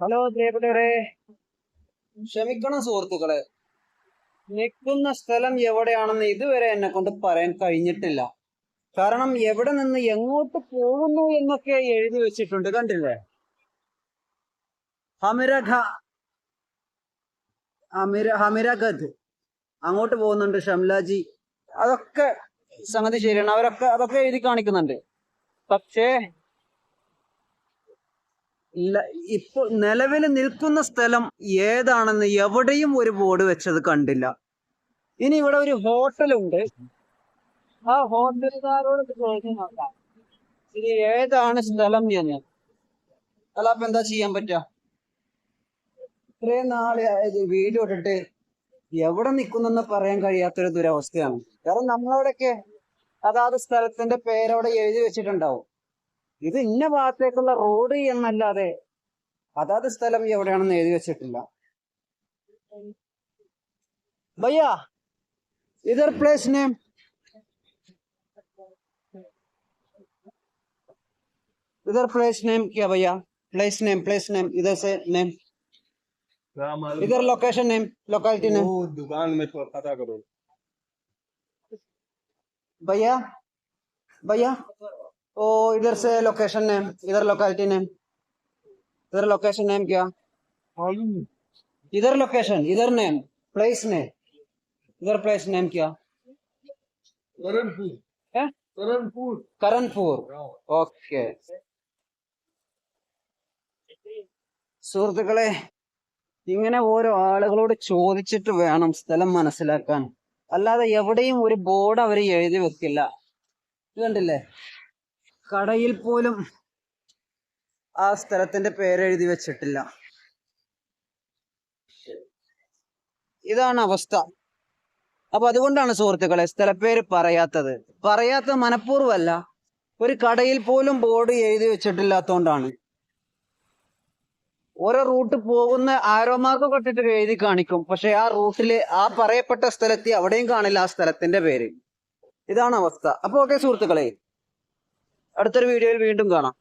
Hello പ്രിയപ്പെട്ടവരെ, ക്ഷമിക്കണം സുഹൃത്തുക്കളെ, നിൽക്കുന്ന സ്ഥലം എവിടെയാണെന്ന് ഇതുവരെ എന്നെ കൊണ്ട് പറയാൻ കഴിഞ്ഞിട്ടില്ല. കാരണം എവിടെ നിന്ന് എങ്ങോട്ട് പോകുന്നു എന്നൊക്കെ എഴുതി വെച്ചിട്ടുണ്ട്, കണ്ടില്ലേ? ഹമിരഗഡ് അങ്ങോട്ട് പോകുന്നുണ്ട്, ഷംലാജി, അതൊക്കെ സംഗതി ശരിയാണ്. അതൊക്കെ എഴുതി കാണിക്കുന്നുണ്ട്. പക്ഷേ ഇപ്പോൾ നിലവിൽ നിൽക്കുന്ന സ്ഥലം ഏതാണെന്ന് എവിടെയും ഒരു ബോർഡ് വെച്ചത് കണ്ടില്ല. ഇനി ഇവിടെ ഒരു ഹോട്ടലുണ്ട്, ആ ഹോട്ടലുകാരോട് ചോദിച്ചു നോക്കാം ഇത് ഏതാണ് സ്ഥലം എന്ന്. അല്ല, അപ്പൊ എന്താ ചെയ്യാൻ പറ്റുക? ഇത്രയും നാളെ വീഡിയോ ഇട്ടിട്ട് എവിടെ നിൽക്കുന്നെന്ന് പറയാൻ കഴിയാത്തൊരു ദുരവസ്ഥയാണ്. കാരണം നമ്മളവിടെയൊക്കെ അതാത് സ്ഥലത്തിന്റെ പേരവിടെ എഴുതി വെച്ചിട്ടുണ്ടാവും. ഇത് ഇന്ന ഭാഗത്തേക്കുള്ള റോഡ് എന്നല്ലാതെ അതാത് സ്ഥലം എവിടെയാണെന്ന് എഴുതി വെച്ചിട്ടില്ല. ഭയ്യാ, ഇതർ പ്ലേസ് നെയിം, इधर प्लेस नेम क्या भैया? प्लेस नेम इधर से नेम, इधर लोकेशन नेम, लोकेलिटी नेम। दुकान में तो पता करो भैया भैया, ओ इधर से लोकेशन नेम, इधर लोकेलिटी नेम, इधर लोकेशन नेम क्या? इधर लोकेशन, इधर नेम, प्लेस नेम, इधर प्लेस नेम क्या? करणपुर। ओके സുഹൃത്തുക്കളെ, ഇങ്ങനെ ഓരോ ആളുകളോട് ചോദിച്ചിട്ട് വേണം സ്ഥലം മനസ്സിലാക്കാൻ. അല്ലാതെ എവിടെയും ഒരു ബോർഡ് അവർ എഴുതി വെക്കില്ല. ഇത് കണ്ടില്ലേ, കടയിൽ പോലും ആ സ്ഥലത്തിന്റെ പേരെഴുതി വെച്ചിട്ടില്ല. ഇതാണ് അവസ്ഥ. അപ്പൊ അതുകൊണ്ടാണ് സുഹൃത്തുക്കളെ സ്ഥലപ്പേര് പറയാത്ത മനഃപൂർവ്വമല്ല, ഒരു കടയിൽ പോലും ബോർഡ് എഴുതി വെച്ചിട്ടില്ലാത്തോണ്ടാണ്. ഓരോ റൂട്ട് പോകുന്ന ആരോ മാർക്ക് ഇട്ടിട്ട് എഴുതി കാണിക്കും, പക്ഷെ ആ റൂട്ടില് ആ പറയപ്പെട്ട സ്ഥലത്ത് അവിടെയും കാണില്ല ആ സ്ഥലത്തിന്റെ പേര്. ഇതാണ് അവസ്ഥ. അപ്പൊ ഓക്കെ സുഹൃത്തുക്കളെ, അടുത്തൊരു വീഡിയോയിൽ വീണ്ടും കാണാം.